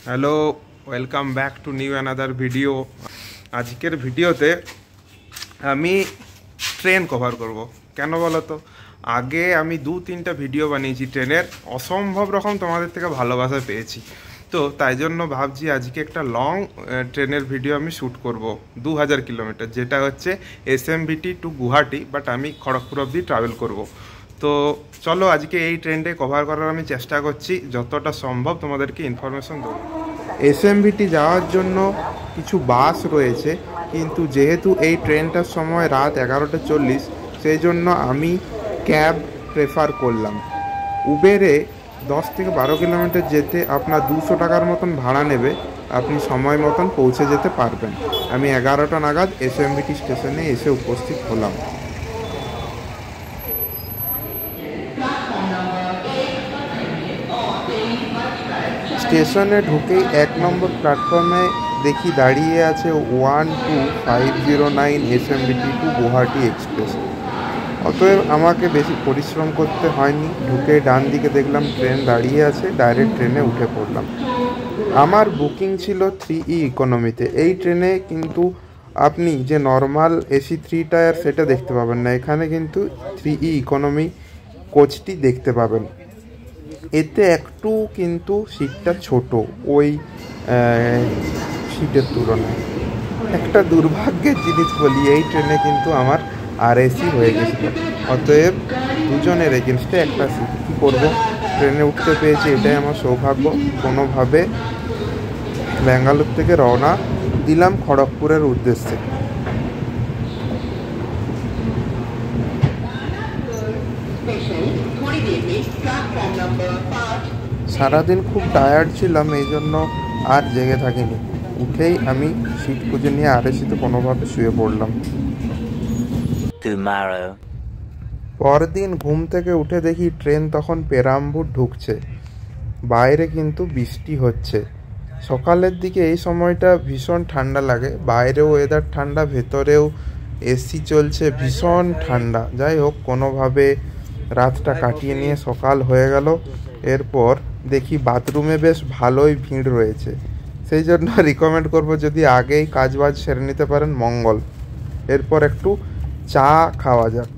Hello, welcome back to new another video. আজকের ভিডিওতে আমি ট্রেন কভার করব। কেন বলো তো, আগে আমি 2-3টা ভিডিও বানিয়েছি ট্রেনের, অসম্ভব রকম তোমাদের থেকে ভালোবাসা পেয়েছি। তো তাই জন্য ভাবছি আজকে একটা লং ট্রেনের ভিডিও আমি শ্যুট করব 2000 কিলোমিটার, যেটা হচ্ছে এসএমবিটি টু গুয়াহাটি, বাট আমি খড়গপুর অবধি ট্রাভেল করব। তো চলো আজকে এই ট্রেনটাই কভার করার আমি চেষ্টা করছি, যতটা সম্ভব তোমাদেরকে ইনফরমেশন দেবো। এসএমবিটি যাওয়ার জন্য কিছু বাস রয়েছে, কিন্তু যেহেতু এই ট্রেনটার সময় রাত 11:40, সেই জন্য আমি ক্যাব প্রেফার করলাম। উবেরে 10 থেকে 12 কিলোমিটার যেতে আপনার 200 টাকার মতন ভাড়া নেবে, আপনি সময় মতন পৌঁছে যেতে পারবেন। আমি 11টা নাগাদ এসএমবিটি স্টেশনে এসে উপস্থিত হলাম। স্টেশনে ঢুকেই 1 নম্বর প্ল্যাটফর্মে দেখি দাঁড়িয়ে আছে 12509 এসএমবিটি টু গুয়াহাটি এক্সপ্রেস। অতএব আমাকে বেশি পরিশ্রম করতে হয়নি, ঢুকে ডান দিকে দেখলাম ট্রেন দাঁড়িয়ে আছে, ডাইরেক্ট ট্রেনে উঠে পড়লাম। আমার বুকিং ছিল 3E ইকোনমিতে। এই ট্রেনে কিন্তু আপনি যে নর্মাল এসি 3 টায়ার সেটা দেখতে পাবেন না, এখানে কিন্তু 3E ইকোনমি কোচটি দেখতে পাবেন। এতে একটু কিন্তু সিটটা ছোট ওই সিটের তুলনায়। একটা দুর্ভাগ্যের জিনিস বলি, এই ট্রেনে কিন্তু আমার RAC হয়ে গেছিলো, অতএব দুজনের এগেনস্টে একটা সিট। কী করবো, ট্রেনে উঠতে পেয়েছি, এটাই আমার সৌভাগ্য। কোনোভাবে ব্যাঙ্গালোর থেকে রওনা দিলাম খড়গপুরের উদ্দেশ্যে। সারাদিন খুব টায়ার্ড ছিলাম, এই জন্য আর জেগে থাকিনি। উঠেই আমি সিট খুঁজে নিয়ে RACতে কোনোভাবে শুয়ে পড়লাম। পরদিন ঘুম থেকে উঠে দেখি ট্রেন তখন পেরাম্বুর ঢুকছে। বাইরে কিন্তু বৃষ্টি হচ্ছে। সকালের দিকে এই সময়টা ভীষণ ঠান্ডা লাগে, বাইরেও ওয়েদার ঠান্ডা, ভেতরেও এসি চলছে, ভীষণ ঠান্ডা। যাই হোক, কোনোভাবে রাতটা কাটিয়ে নিয়ে সকাল হয়ে গেল। এরপর দেখি বাথরুমে বেশ ভালোই ভিড় রয়েছে, সেই জন্য রিকমেন্ড করব যদি আগেই কাজবাজ সেরে নিতে পারেন মঙ্গল। এরপর একটু চা খাওয়া যাক।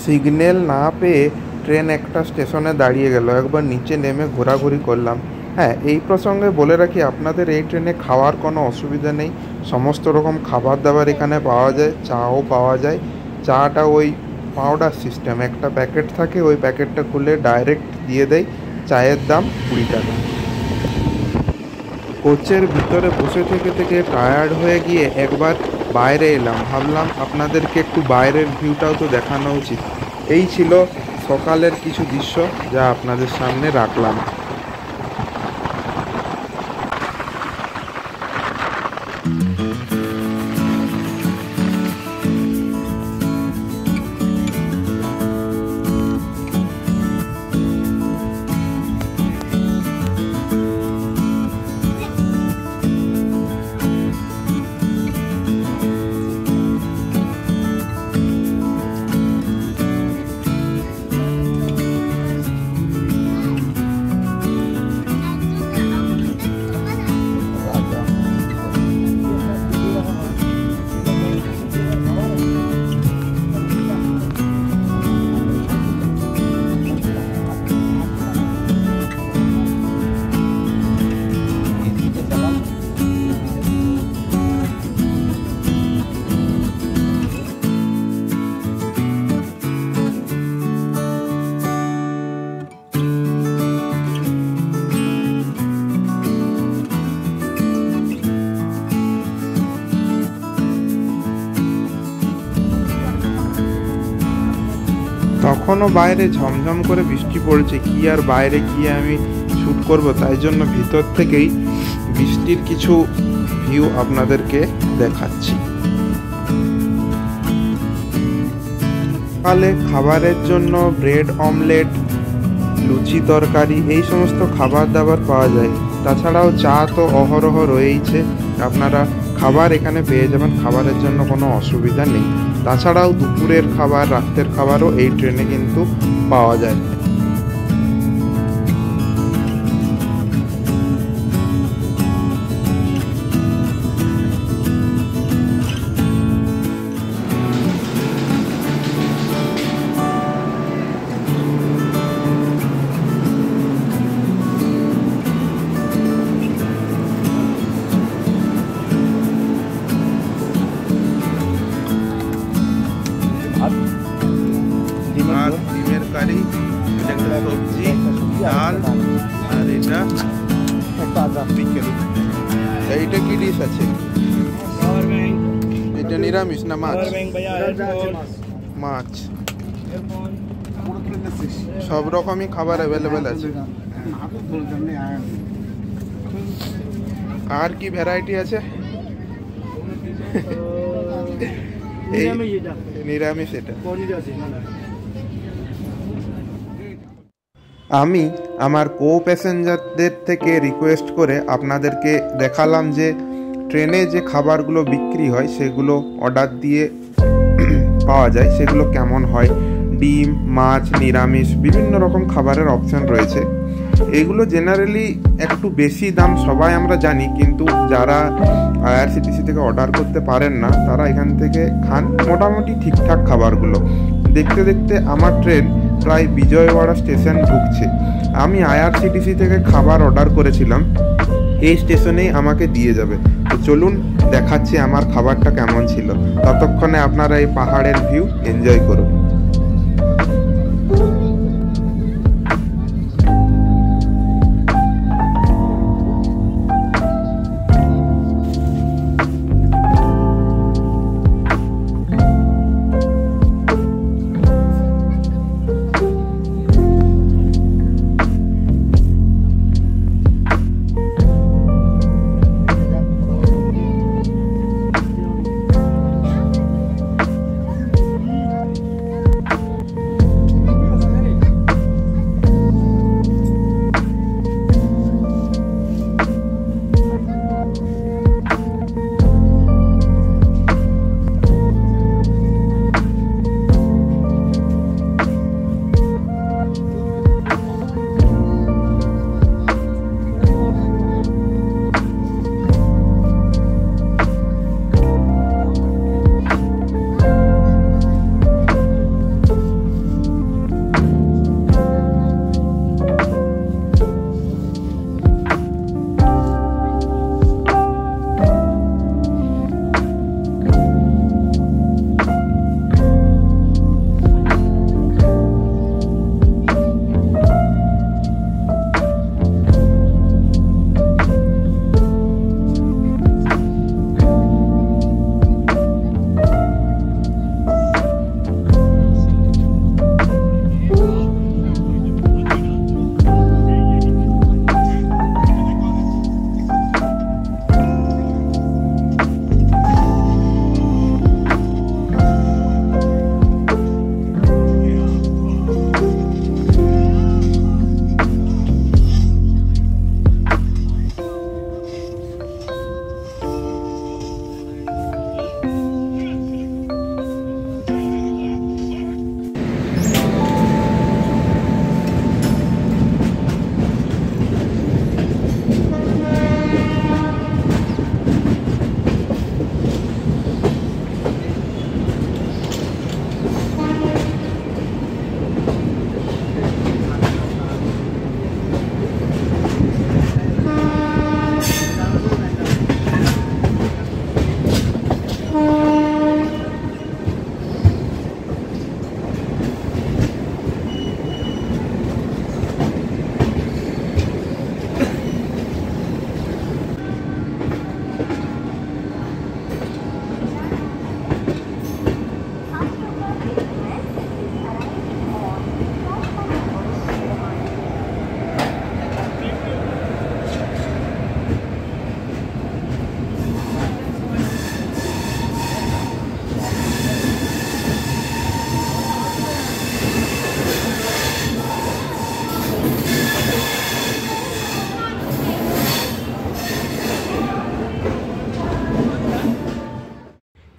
সিগন্যাল না পেয়ে ট্রেন একটা স্টেশনে দাঁড়িয়ে গেল। একবার নিচে নেমে ঘোরাঘুরি করলাম। হ্যাঁ, এই প্রসঙ্গে বলে রাখি, আপনাদের এই ট্রেনে খাওয়ার কোনো অসুবিধা নেই, সমস্ত রকম খাবার দাবার এখানে পাওয়া যায়, চাও পাওয়া যায়। চাটা ওই পাউডার সিস্টেম, একটা প্যাকেট থাকে, ওই প্যাকেটটা খুলে ডাইরেক্ট দিয়ে দেয়। চায়ের দাম 20 টাকা। কোচের ভিতরে বসে থেকে থেকে টায়ার্ড হয়ে গিয়ে একবার বাইরে এলাম, ভাবলাম আপনাদেরকে একটু বাইরের ভিউটাও তো দেখানো উচিত। এই ছিল সকালের কিছু দৃশ্য, যা আপনাদের সামনে রাখলাম। তখনও বাইরে ঝমঝম করে বৃষ্টি পড়ছে, কি আর বাইরে গিয়ে আমি শ্যুট করব, তাই জন্য ভিতর থেকেই বৃষ্টির কিছু ভিউ আপনাদেরকে দেখাচ্ছি। সকালে খাবারের জন্য ব্রেড অমলেট, লুচি তরকারি, এই সমস্ত খাবার দাবার পাওয়া যায়। তাছাড়াও চা তো অহরহ রয়েইছে, আপনারা খাবার এখানে পেয়ে যাবেন, খাবারের জন্য কোনো অসুবিধা নেই। তাছাড়াও দুপুরের খাবার, রাতের খাবারও এই ট্রেনে কিন্তু পাওয়া যায়। পিস আছে। এটা নিরামিষ না মাছ? মাছ। সব রকমই খাবার অ্যাভেলেবেল আছে। আর কি ভ্যারাইটি আছে? নিরামিষ এটা। আমি আমার কো প্যাসেঞ্জারদের থেকে রিকোয়েস্ট করে আপনাদেরকে দেখালাম যে ট্রেনে যে খাবারগুলো বিক্রি হয় সেগুলো অর্ডার দিয়ে পাওয়া যায়, সেগুলো কেমন হয়। ডিম, মাছ, নিরামিষ বিভিন্ন রকম খাবারের অপশান রয়েছে। এগুলো জেনারেলি একটু বেশি দাম সবাই আমরা জানি, কিন্তু যারা আইআরসিটিসি থেকে অর্ডার করতে পারেন না তারা এখান থেকে খান মোটামুটি ঠিকঠাক খাবারগুলো। দেখতে দেখতে আমার ট্রেন প্রায় বিজয়ওয়াড়া স্টেশন ঢুকছে। আমি আইআরসিটিসি থেকে খাবার অর্ডার করেছিলাম, এই স্টেশনেই আমাকে দিয়ে যাবে। তো চলুন দেখাচ্ছি আমার খাবারটা কেমন ছিল। ততক্ষণে আপনারা এই পাহাড়ের ভিউ এনজয় করুন।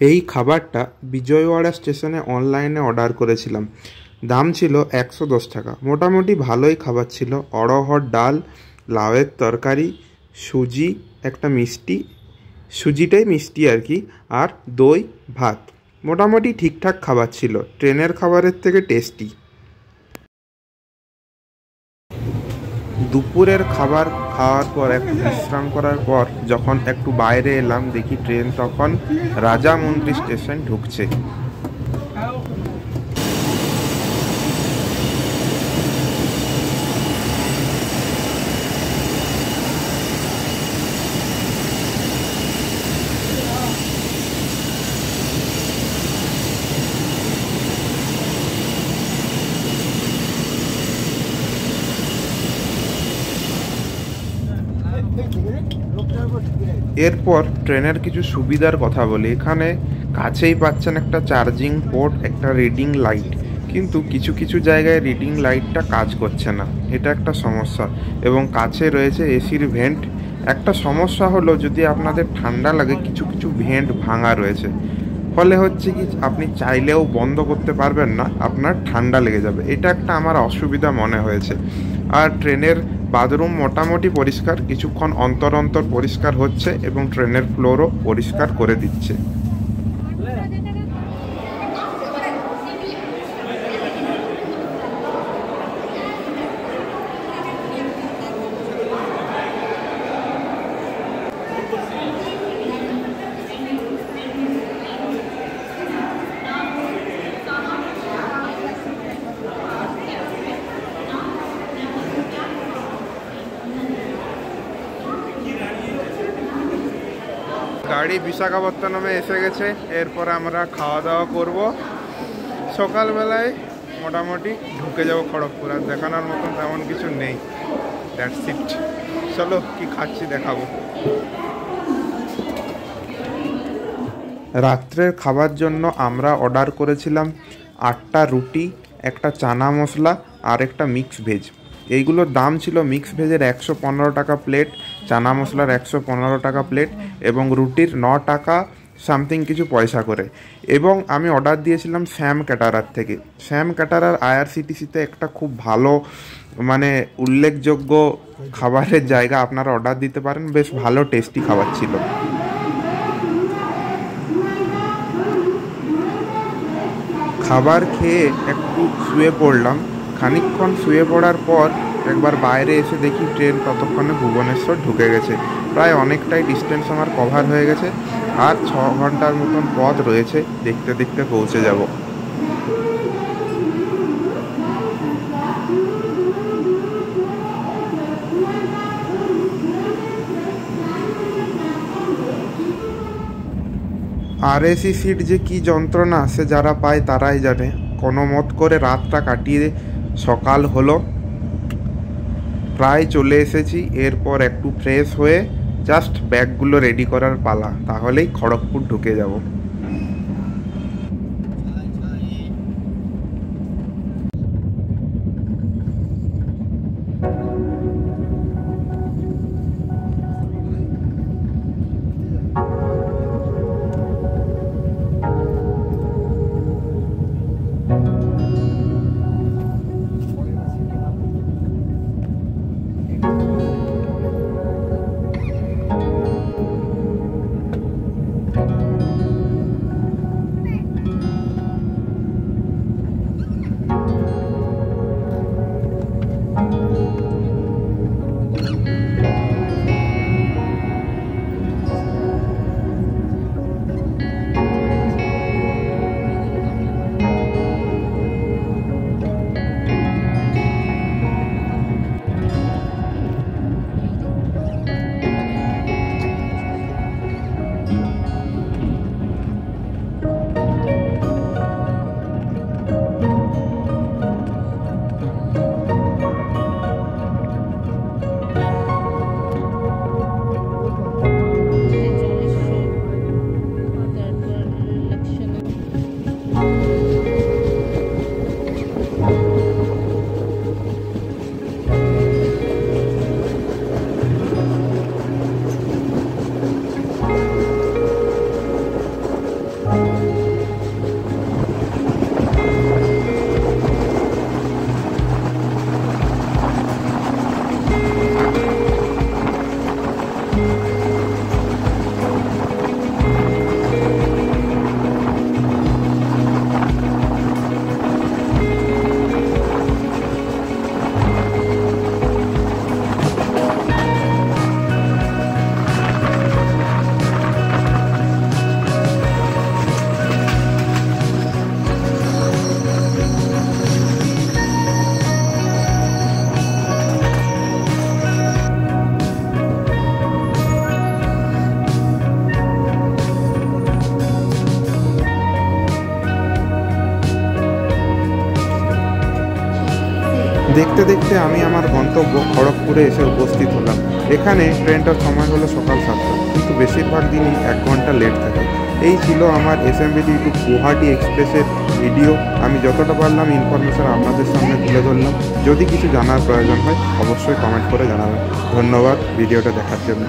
এই খাবারটা বিজয়ওয়াড়া স্টেশনে অনলাইনে অর্ডার করেছিলাম। দাম ছিল 110 টাকা। মোটামুটি ভালোই খাবার ছিল। অড়হর ডাল, লাউয়ের তরকারি, সুজি, একটা মিষ্টি, সুজিটাই মিষ্টি আর কি, আর দই, ভাত। মোটামুটি ঠিকঠাক খাবার ছিল, ট্রেনের খাবারের থেকে টেস্টি। দুপুরের খাবার খাওয়ার পর একটু বিশ্রাম করার পর যখন একটু বাইরে এলাম, দেখি ট্রেন তখন রাজামন্দ্রি স্টেশন ঢুকছে। এরপর ট্রেনের কিছু সুবিধার কথা বলি। এখানে কাছেই পাচ্ছেন একটা চার্জিং পোর্ট, একটা রিডিং লাইট, কিন্তু কিছু কিছু জায়গায় রিডিং লাইটটা কাজ করছে না, এটা একটা সমস্যা। এবং কাছে রয়েছে এসির ভেন্ট। একটা সমস্যা হলো যদি আপনাদের ঠান্ডা লাগে, কিছু কিছু ভেন্ট ভাঙা রয়েছে, ফলে হচ্ছে কি আপনি চাইলেও বন্ধ করতে পারবেন না, আপনার ঠান্ডা লেগে যাবে। এটা একটা আমার অসুবিধা মনে হয়েছে। আর ট্রেনের বাথরুম মোটামুটি পরিষ্কার, কিছুক্ষণ অন্তর অন্তর পরিষ্কার হচ্ছে এবং ট্রেনের ফ্লোরও পরিষ্কার করে দিচ্ছে। গাড়ি বিশাখাপত্তনমে এসে গেছে। এরপর আমরা খাওয়া দাওয়া করব। সকালবেলায় মোটামুটি ঢুকে যাব খড়গপুর। আর দেখানোর মতন তেমন কিছু নেই, দ্যাটস ইট। চলো কি খাচ্ছি দেখাবো। রাত্রের খাবার জন্য আমরা অর্ডার করেছিলাম 8টা রুটি, একটা চানা মশলা আর একটা মিক্স ভেজ। এইগুলোর দাম ছিল মিক্স ভেজের 115 টাকা প্লেট, চানা মশলার 115 টাকা প্লেট এবং রুটির 9 টাকা সামথিং কিছু পয়সা করে। এবং আমি অর্ডার দিয়েছিলাম শ্যাম ক্যাটারার থেকে। শ্যাম ক্যাটারার আইআরসিটিসিতে একটা খুব ভালো মানে উল্লেখযোগ্য খাবারের জায়গা, আপনারা অর্ডার দিতে পারেন, বেশ ভালো টেস্টি খাবার ছিল। খাবার খেয়ে একটু শুয়ে পড়লাম। খানিকক্ষণ শুয়ে পড়ার পর একবার বাইরে এসে দেখি ট্রেন ততক্ষণে ভুবনেশ্বর ঢুকে গেছে। প্রায় অনেকটাই ডিস্টেন্স আমার কভার হয়ে গেছে, আর 6 ঘন্টার মতন পথ রয়েছে, দেখতে দেখতে পৌঁছে যাব। আর এসি সিট যে কি যন্ত্রণা, সে যারা পায় তারাই জানে। কোনো মত করে রাতটা কাটিয়ে সকাল হলো, প্রায় চলে এসেছি। এরপর একটু ফ্রেশ হয়ে জাস্ট ব্যাগগুলো রেডি করার পালা, তাহলেই খড়গপুর ঢুকে যাব। দেখতে দেখতে আমি আমার গন্তব্য খড়গপুরে এসে উপস্থিত হলাম। এখানে ট্রেনটার সময় হলো সকাল 7টা, কিন্তু বেশিরভাগ দিনই 1 ঘন্টা লেট থাকে। এই ছিল আমার SMBT টু গুয়াহাটি এক্সপ্রেসের ভিডিও। আমি যতটা পারলাম ইনফরমেশান আপনাদের সামনে তুলে ধরলাম। যদি কিছু জানার প্রয়োজন হয় অবশ্যই কমেন্ট করে জানাবেন। ধন্যবাদ ভিডিওটা দেখার জন্য।